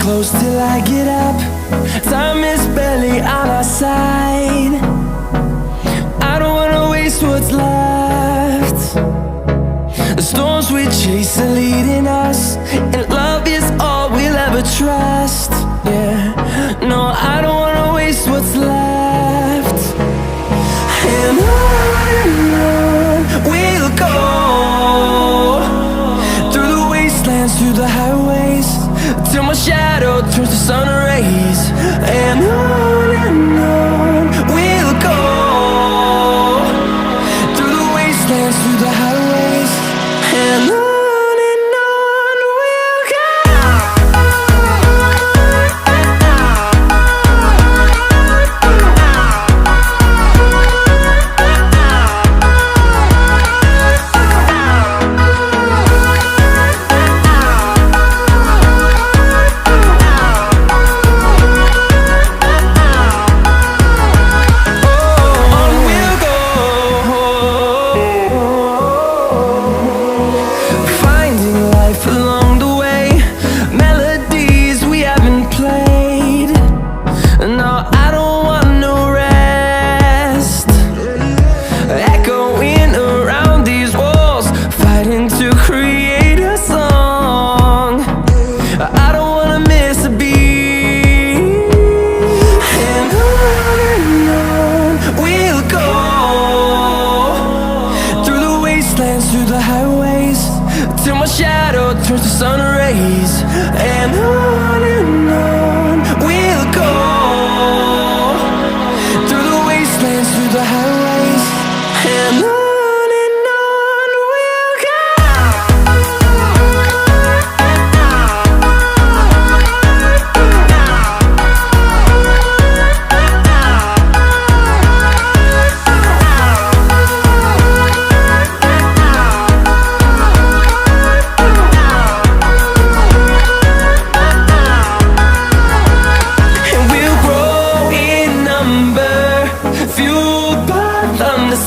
close till I get up. Time is barely on our side. I don't wanna waste what's left. The storms we chase are leading us, and love is all we'll ever trust. Yeah, no, I don't wanna waste what's left. And on we'll go, through the wastelands, through the highways, till my shadow turns to sun rays. And on we'll go, through the wastelands, through the highways, and on we'll go. Through the highways, till my shadow turns to sun rays. And on we'll go, through the wastelands, through the highways, and on we'll go.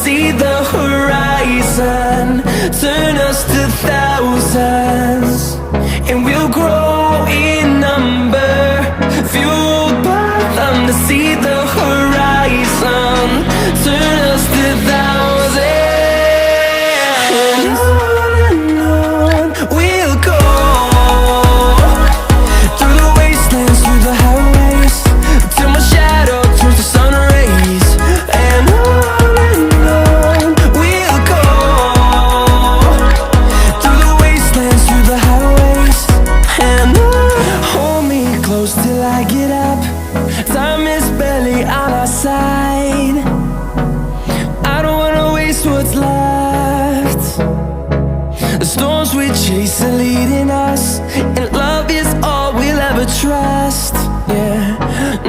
See the horizon turn us to thousands, and we'll grow in number, fueled by them. To see the horizon turn us to thousands, and on we'll go, through the wastelands, through the highways, till my shadow turns to sun rays. And till I get up, time is barely on our side. I don't wanna waste what's left. The storms we chase are leading us, and love is all we'll ever trust. Yeah,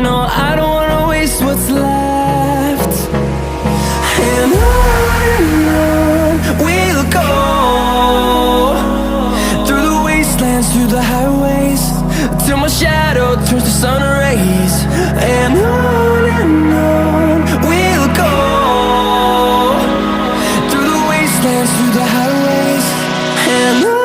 no, I don't wanna waste what's left. And on we'll go, through the wastelands, through the highways, till my shadow turns to sun rays. And on we'll go, through the wastelands, through the highways, and on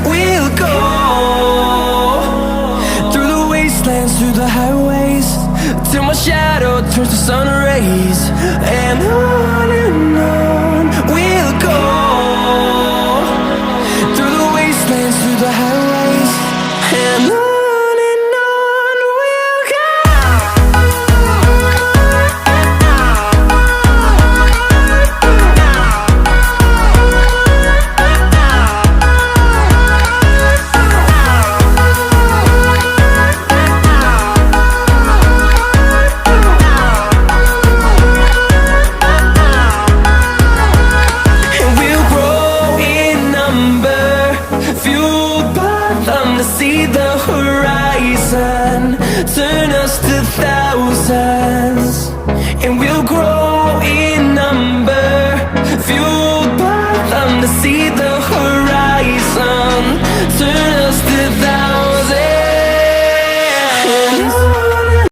we'll go. Through the highways, till my shadow turns to sun rays. And on we'll go, through the wastelands, through the highways, and on. side.